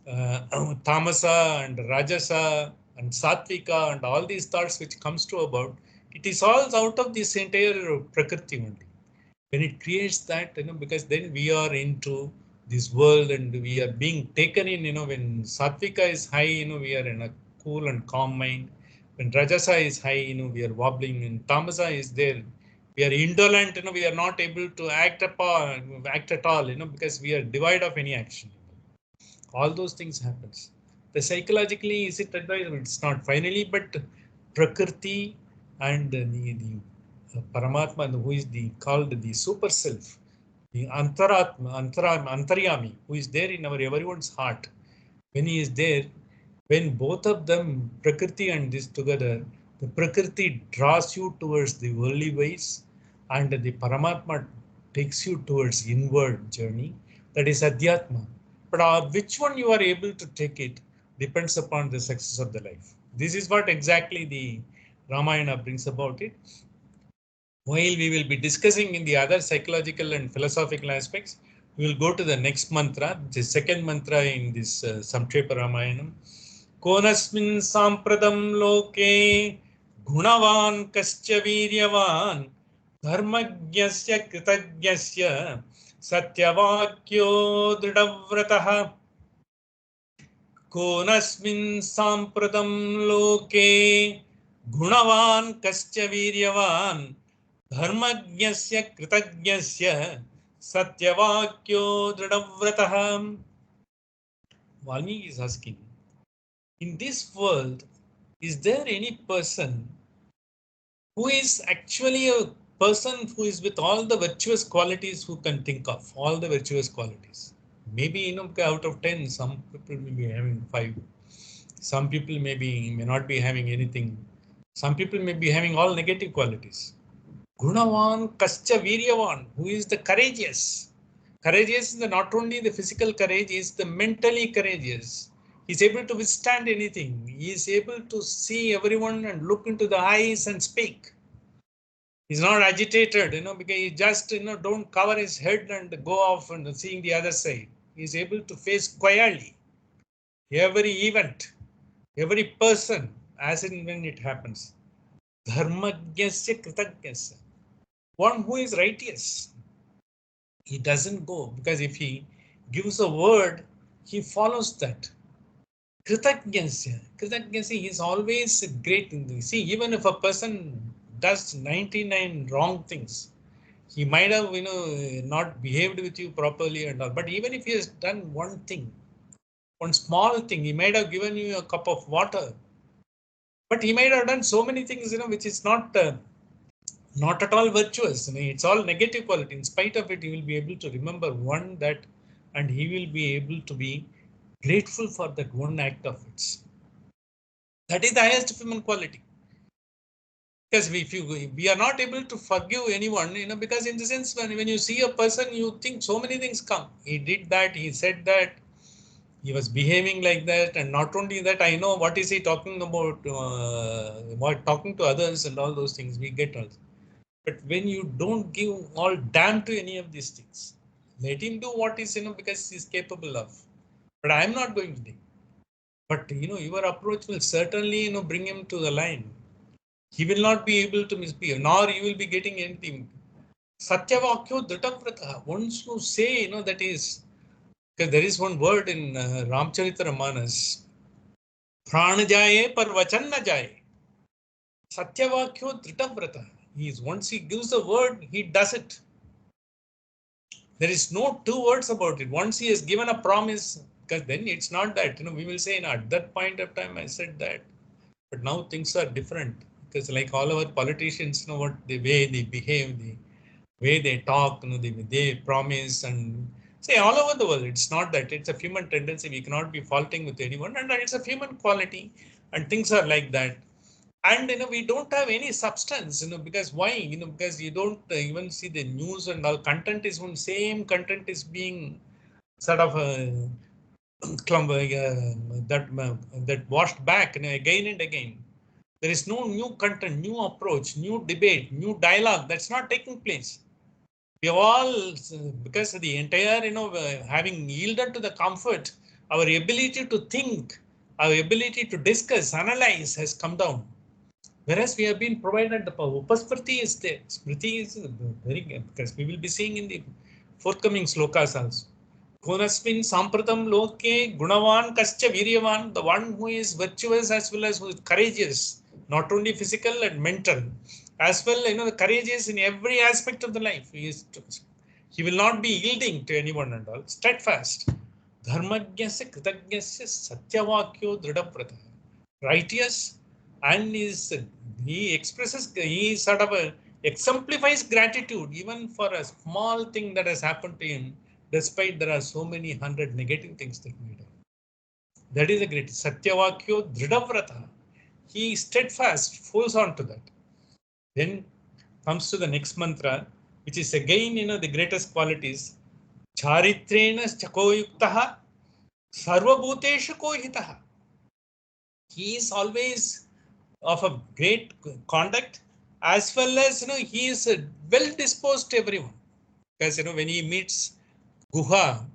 tamasa and rajasa and sattvika and all these thoughts which comes to about, it is all out of this entire prakriti only. When it creates that, because then we are into this world and we are being taken in, when sattvika is high, we are in a cool and calm mind. When rajasa is high, we are wobbling, and tamasa is there. We are indolent, we are not able to act at all, because we are devoid of any action. All those things happens. The psychologically, is it advisable? It's not finally, but prakriti and the Paramatma, who is called the super self, the Antaryami, who is there in everyone's heart. When he is there, when both of them, Prakriti and this together, the Prakriti draws you towards the worldly ways, and the Paramatma takes you towards inward journey. That is Adhyatma. But which one you are able to take it depends upon the success of the life. This is what exactly the Ramayana brings about it. While we will be discussing in the other psychological and philosophical aspects, we will go to the next mantra, the second mantra in this Samkshepa Ramayanam. Konasmin sampradam loke gunavan kascha viryavan dharmajnasya kritajnasya satyavakyo dridavratah. Konasmin sampradam loke gunavan kascha viryavan dharmajnasya kritajnasya satyavakyo dridavratah. Valmiki is asking, in this world, is there any person who is actually a person who is with all the virtuous qualities who can think of all the virtuous qualities? Maybe, out of 10, some people may be having 5. Some people may not be having anything. Some people may be having all negative qualities. Gunavan kascha viryavan, who is the courageous. Courageous is not only the physical courage, he is the mentally courageous. He is able to withstand anything. He is able to see everyone and look into the eyes and speak. He's not agitated, because he just, don't cover his head and go off and seeing the other side. He's able to face quietly every event, every person, as and when it happens. Dharmajnasya kritajnasya. One who is righteous. He doesn't go, because if he gives a word, he follows that. Kritajnasya is always great in this. See, even if a person does 99 wrong things, he might have, not behaved with you properly and all. But even if he has done one thing, one small thing, he might have given you a cup of water. But he might have done so many things, which is not at all virtuous. It's all negative quality. In spite of it, he will be able to remember one that, and he will be able to be grateful for that one act of its. That is the highest human quality. Because we are not able to forgive anyone, because in the sense when you see a person, you think so many things come. He did that, he said that, he was behaving like that, and not only that, I know what is he talking about, talking to others and all those things we get also. But when you don't give all damn to any of these things, let him do what is, because he's capable of. But I am not going to do. But your approach will certainly bring him to the line. He will not be able to misbehave, nor you will be getting anything. Satyavakyo Dhritamvrata. Once you say, that is, because there is one word in Ramcharitra Manas, Pranajaye par vachan na jaye. Satyavakyo Dhritamvrata. Once he gives the word, he does it. There is no two words about it. Once he has given a promise, because then it's not that, we will say, at that point of time, I said that. But now things are different, because like all our politicians, what the way they behave, the way they talk, they promise, and say all over the world. It's not that. It's a human tendency. We cannot be faulting with anyone, and it's a human quality, and things are like that. And we don't have any substance, because why? Because you don't even see the news, and all content is one same content is being sort of that washed back again and again. There is no new content, new approach, new debate, new dialogue. That's not taking place. We all, because the entire, having yielded to the comfort, our ability to think, our ability to discuss, analyze has come down. Whereas we have been provided the Upasmriti is there. Smriti is very good, because we will be seeing in the forthcoming slokas also. Konasmin Sampratam Loke Gunavan Kascha Viryavan, the one who is virtuous as well as who is courageous, not only physical and mental, as well, the courageous in every aspect of the life. He will not be yielding to anyone and all. Steadfast. Dharmajnasya Kritajnasya Satyavakyo Dridhavrata. Righteous, and he expresses, he sort of exemplifies gratitude even for a small thing that has happened to him, despite there are so many hundred negative things that made him. That is a great Satyavakyo Dridhavrata. He steadfast, holds on to that. Then comes to the next mantra, which is again, the greatest qualities. Charitrena Chakoyuktaha Sarvabhuteshu Kohitaha. He is always of a great conduct, as well as he is well disposed to everyone. Because when he meets Guha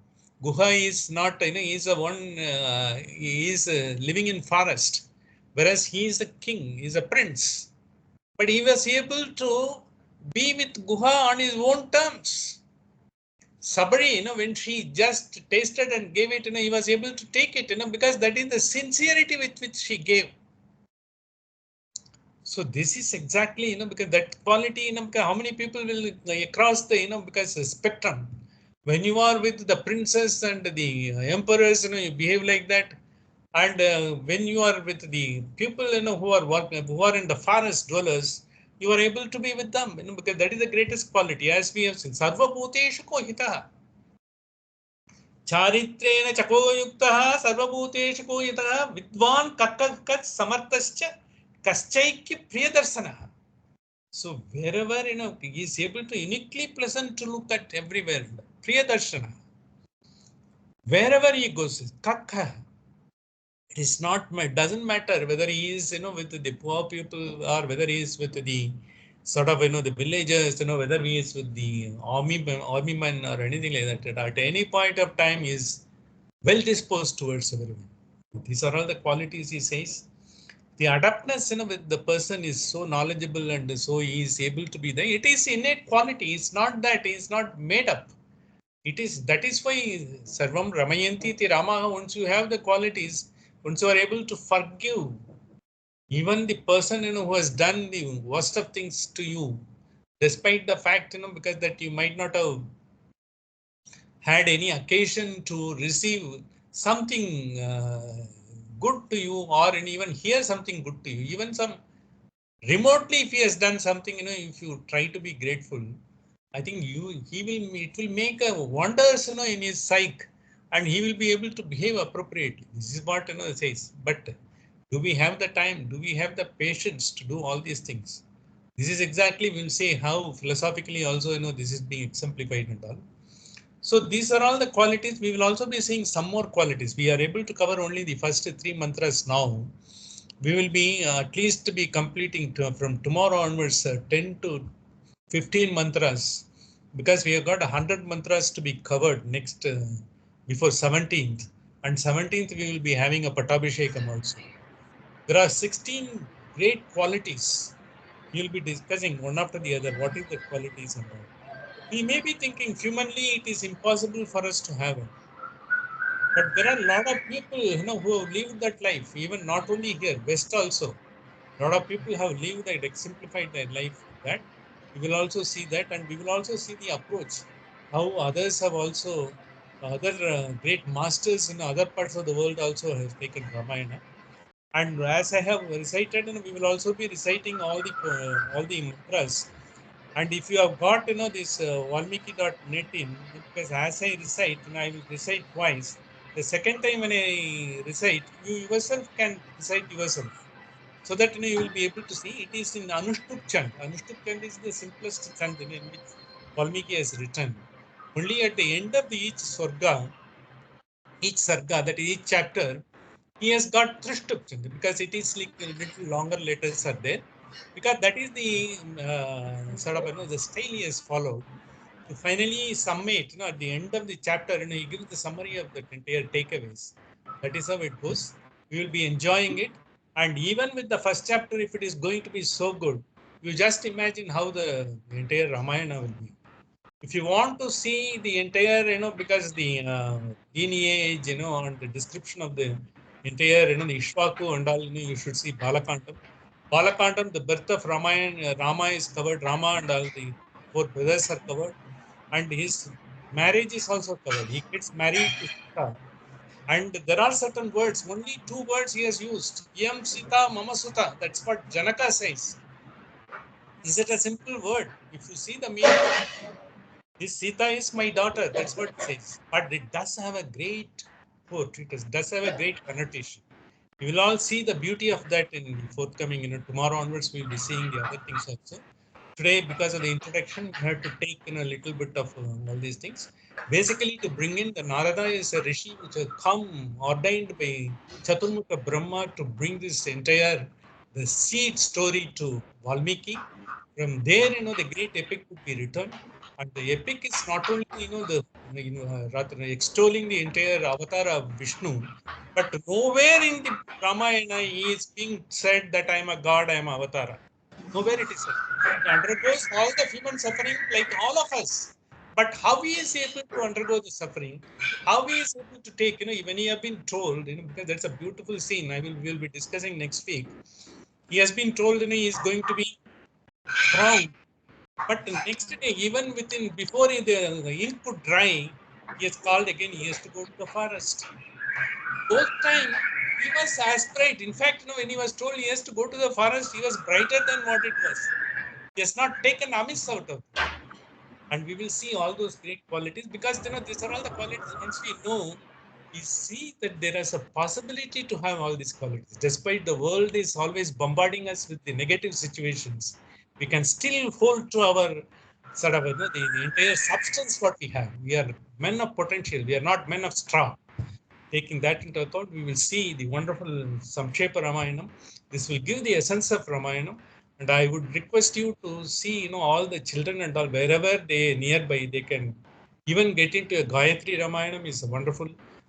is not, he is a one, he is living in forest, whereas he is a king, he is a prince. But he was able to be with Guha on his own terms. Sabari, when she just tasted and gave it, he was able to take it, because that is the sincerity with which she gave. So this is exactly, because that quality, because how many people will across the, because the spectrum, when you are with the princess and the emperors, you behave like that. And when you are with the people, who are in the forest dwellers, you are able to be with them, because that is the greatest quality, as we have seen. Sarva bhuteshu kohitaha. Charitrena chakoyuktaha sarva bhuteshu kohitaha vidvan kakkat samartascha kaschaikya priyadarsanaha. So wherever, he is able to uniquely pleasant to look at everywhere. Priyadarshana. Wherever he goes, kakha. It is not, doesn't matter whether he is, with the poor people, or whether he is with the sort of, the villagers, whether he is with the army men or anything like that. At any point of time, he is well disposed towards everyone. These are all the qualities he says. The adaptness, with the person is so knowledgeable, and so he is able to be there. It is innate quality. It's not that, it's not made up. It is, that is why Sarvam Ramayanti Ti Rama, once you have the qualities, once you are able to forgive even the person, who has done the worst of things to you, despite the fact, because that you might not have had any occasion to receive something good to you, or even hear something good to you, even some remotely, if he has done something, if you try to be grateful, I think it will make a wonders, in his psyche, and he will be able to behave appropriately. This is what, it says. But do we have the time? Do we have the patience to do all these things? This is exactly, we'll say how philosophically also, this is being exemplified and all. So these are all the qualities. We will also be seeing some more qualities. We are able to cover only the first 3 mantras now. We will be at least be completing from tomorrow onwards 10 to 15 mantras, because we have got 100 mantras to be covered next before 17th. And 17th, we will be having a Pattabhishekam also. There are 16 great qualities. You'll be discussing one after the other. What is the qualities and all? We may be thinking humanly it is impossible for us to have it. But there are a lot of people, who have lived that life, even not only here, West also. A lot of people have lived that, exemplified their life with that. We will also see that, and we will also see the approach, how others have also, other great masters in other parts of the world also have taken Ramayana. And as I have recited, and we will also be reciting all the mantras. And if you have got, this Valmiki.net in, because as I recite, and I will recite twice. The second time when I recite, you yourself can recite yourself. So that you will be able to see it is in Anushtup Chand. Anushtup Chand is the simplest chand in which Valmiki has written. Only at the end of the each sarga, that is each chapter, he has got Trishtup Chand because it is like a little longer letters are there. Because that is the sort of the style he has followed to finally summate, at the end of the chapter, he gives the summary of the entire takeaways. That is how it goes. We will be enjoying it. And even with the first chapter, if it is going to be so good, you just imagine how the entire Ramayana will be. If you want to see the entire, because the lineage, and the description of the entire, the Ishwaku and all, you should see Balakandam. Balakandam, the birth of Rama is covered. Rama and all the four brothers are covered, and his marriage is also covered. He gets married to Sita, and there are certain words. Only two words he has used. Yam Sita Mama Suta. That's what Janaka says. Is it a simple word? If you see the meaning of this Sita is my daughter. That's what it says. But it does have a great quote. It does have a great connotation. We will all see the beauty of that in the forthcoming. Tomorrow onwards we will be seeing the other things also. Today, because of the introduction, we have to take in a little bit of all these things. Basically, to bring in the Narada is a rishi which has come ordained by Chaturmukha Brahma to bring this entire the seed story to Valmiki. From there, the great epic would be written, and the epic is not only rather extolling the entire avatar of Vishnu, but nowhere in the Ramayana is being said that I am a god, I am Avatara. Nowhere it is said. He undergoes all the human suffering like all of us. But how he is able to undergo the suffering, how he is able to take, when he have been told, because that's a beautiful scene. We'll be discussing next week. He has been told, he is going to be crowned. But the next day, even before the ink could dry, he is called again. He has to go to the forest. Those time he was as bright. In fact, when he was told he has to go to the forest, he was brighter than what it was. He has not taken amiss out of it. And we will see all those great qualities because these are all the qualities. Once we know, we see that there is a possibility to have all these qualities. Despite the world is always bombarding us with the negative situations, we can still hold to our sort of the entire substance what we have. We are men of potential. We are not men of straw. Taking that into account, we will see the wonderful Samkshepa Ramayanam. This will give the essence of Ramayanam. And I would request you to see, all the children and all, wherever they nearby, they can even get into a Gayatri Ramayanam is wonderful.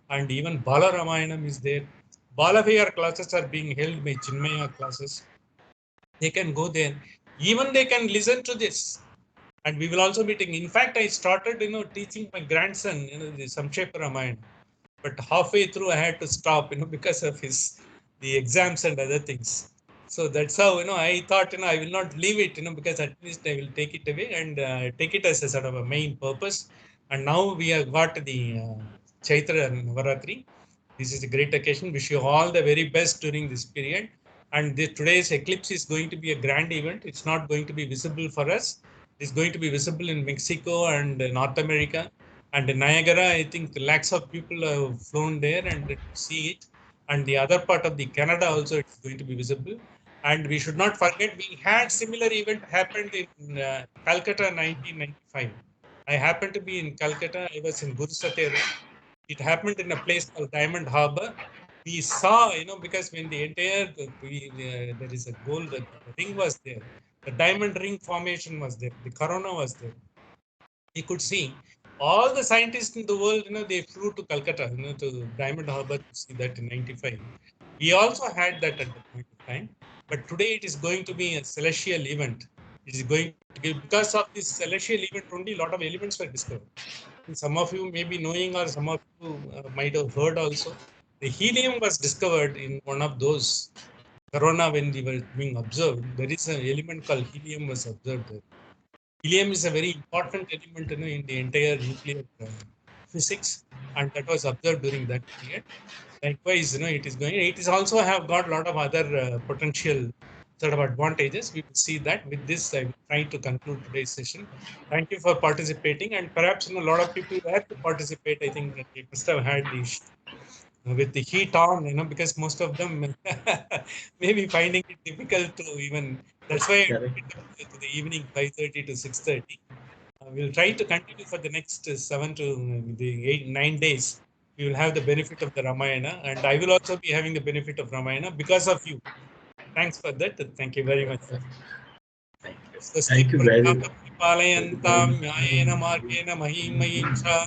And even Bala Ramayanam is there. Balavayar classes are being held by Chinmaya classes. They can go there. Even they can listen to this. And we will also be taking, in fact, I started, teaching my grandson, the Samkshepa Ramayana, but halfway through I had to stop, because of the exams and other things. So that's how, I thought, I will not leave it, because at least I will take it away and take it as a sort of a main purpose. And now we have got the Chaitra and Navaratri. This is a great occasion. Wish you all the very best during this period. And today's eclipse is going to be a grand event. It's not going to be visible for us. It's going to be visible in Mexico and North America. And in Niagara, I think lakhs of people have flown there and to see it. And the other part of the Canada also, it's going to be visible. And we should not forget, we had similar event happened in Calcutta 1995. I happened to be in Calcutta. I was in Guru Road. It happened in a place called Diamond Harbor. We saw, because when the entire, there is a gold, the ring was there. The diamond ring formation was there. The corona was there. We could see. All the scientists in the world, they flew to Calcutta, to Diamond Harbor to see that in 95. We also had that at that point of time. But today it is going to be a celestial event. It is going to give, because of this celestial event, only a lot of elements were discovered. And some of you may be knowing, or some of you might have heard also. The helium was discovered in one of those corona when they were being observed. There is an element called helium was observed there. Helium is a very important element, in the entire nuclear physics, and that was observed during that period. Likewise, it is going. It is also have got a lot of other potential sort of advantages. We will see that. With this, I'm trying to conclude today's session. Thank you for participating, and perhaps a lot of people who had to participate. I think that they must have had the with the heat on, because most of them may be finding it difficult to even. That's why I Correct. put it up to the evening 5:30 to 6:30. We'll try to continue for the next 7 to the 9 days. We will have the benefit of the Ramayana, and I will also be having the benefit of Ramayana because of you. Thanks for that. Thank you very much. Swasti Thank you very much. prajapati palayantam nyayena margena mahim cha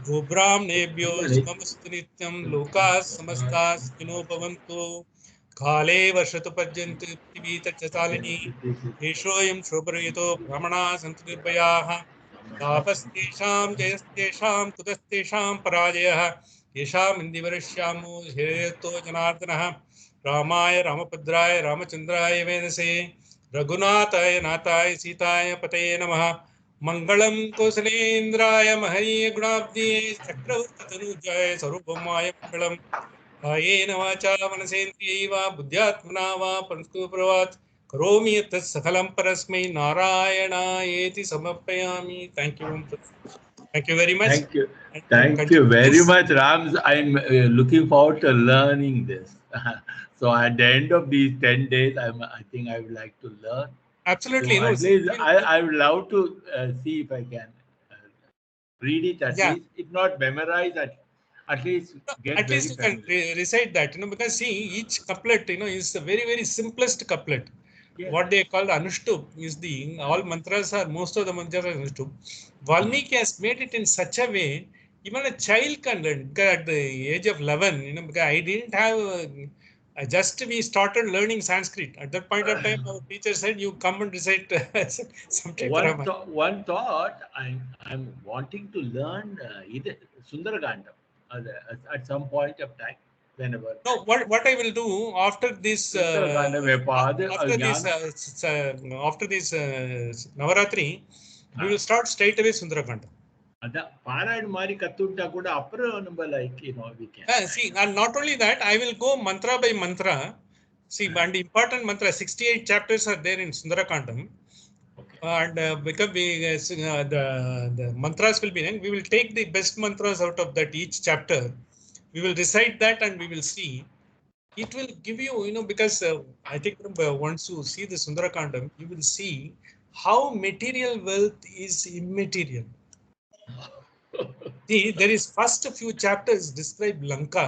गोब्राह्मणेभ्यो शुभमस्तु नित्यं लोकाः समस्ताः सुखिनो भवन्तु काले वर्षतु पर्यन्तु पृथिवी तच्चालिनी देशोऽयं शोभरयतो ब्राह्मणाः सन्तु निर्भयाः तापस्तेषां जयस्तेषां कुतस्तेषां पराजयः येषाम् इन्दिवरश्यामो हेतो जनार्दनः रामाय रामभद्राय रामचन्द्राय वेदसे रघुनाथाय नाथाय सीताय पतये नमः मंगलम कौसलेन्द्राय महनीय गुणाब्दी चक्रवर्ततनुजाय सर्वभौमाय मंगलम कायेन वाचा मनसेन्द्रियैव बुद्ध्यात्मना वा पंचप्रवात् करोमि यत् सकलं परस्मै नारायणायेति समर्पयामि. Thank you very much. Thank you. And we'll Thank you continue very this. much, Rams. I'm looking forward to learning this. So at the end of these 10 days, I think I would like to learn. Absolutely, So no. at least I would love to see if I can uh, read it at Yeah. least, if not memorize, at least No, get at very least you can familiar. recite that, because see, each couplet, is the very, very simplest couplet. Yeah. What they call Anushtup is all mantras are, most of the mantras are Anushtup. Valmiki has made it in such a way, even a child can learn. Because at the age of 11, because I didn't have, just we started learning Sanskrit. At that point of time, our teacher said, you come and recite Samkshepa Rama. One thought I'm wanting to learn either Sundaragandam at some point of time, whenever No, time. what I will do after this Sundaragandam after this Jnana. after this Navaratri, we will start straight away Sundarakanda. அதான் பாராயணம் மாதிரி கத்துட்டா கூட அப்புறம் நம்ம like we can See, and not only that, I will go mantra by mantra. See, and important mantra, 68 chapters are there in Sundarakandam. Okay. And because the mantras will be, we will take the best mantras out of that each chapter. We will recite that and we will see. It will give you, because I think once you see the Sundarakandam, you will see how material wealth is immaterial. See, there is first few chapters describe Lanka.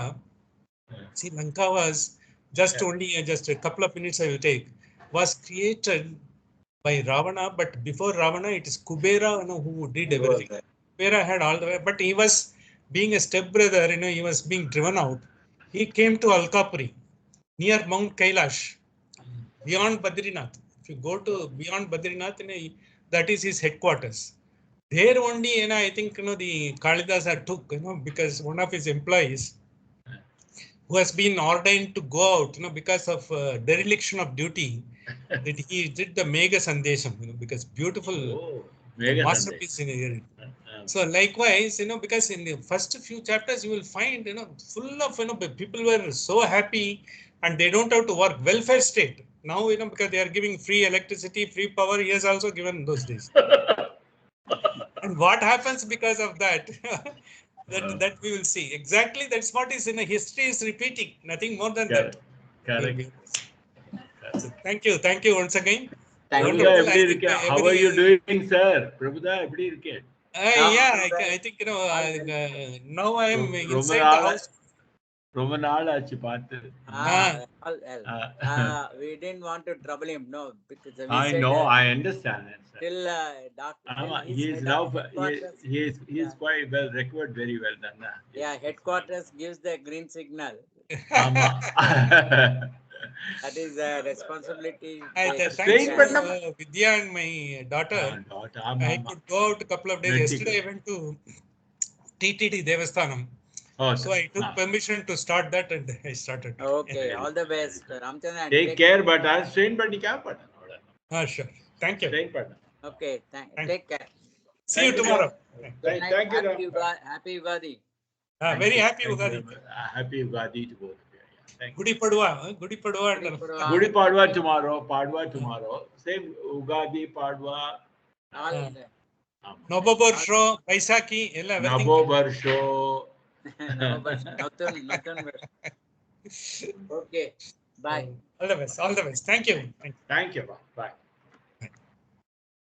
See, Lanka was just only just a couple of minutes I will take, was created by Ravana, but before Ravana, it is Kubera, who did everything. Kubera had all the way, but he was being a stepbrother, he was being driven out. He came to Alkapuri, near Mount Kailash, beyond Badrinath. If you go to beyond Badrinath, that is his headquarters. There only, I think, the Kalidasa took, because one of his employees who has been ordained to go out, because of dereliction of duty, that he did the Mega Sandesham, because beautiful masterpiece in here. So likewise, because in the first few chapters, you will find, full of, people were so happy and they don't have to work. Welfare state. Now, because they are giving free electricity, free power, he has also given those days. And what happens because of that? that we will see. Exactly, that's what is in a history is repeating. Nothing more than that. Correct. So thank you once again. Prabhuda, Wonderful. I எப்படி think இருக்க? How are you doing, sir? Prabhuda, எப்படி இருக்க? yeah, I think now I am ரொம்ப inside the நாளா house. ரொம்ப நாள் ஆச்சு பார்த்து. We didn't want to trouble him, no, because we I said know, I understand. till doctor. He is now, he is quite well recovered, very well done. Yeah, headquarters gives the green signal. That is a responsibility. Thanks to Vidya and my daughter, I could go out a couple of days. Yesterday I went to TTD Devasthanam. So I took permission to start that and I started. Okay, all the best, Ramachandran. Take care, but I strain panni kya padna. Sure. Thank you. Strain padna. Okay, take care. See you tomorrow. Thank you. Happy Ugadi. Very happy Ugadi. Happy Ugadi to both of you. Gudi Padwa. Gudi Padwa tomorrow. Padwa tomorrow. Same Ugadi, Padwa. Nobobarsho, Baisakhi, everything. Nobobarsho. Nothing. Okay. Bye. All the best. Thank you. Thank you. Bye.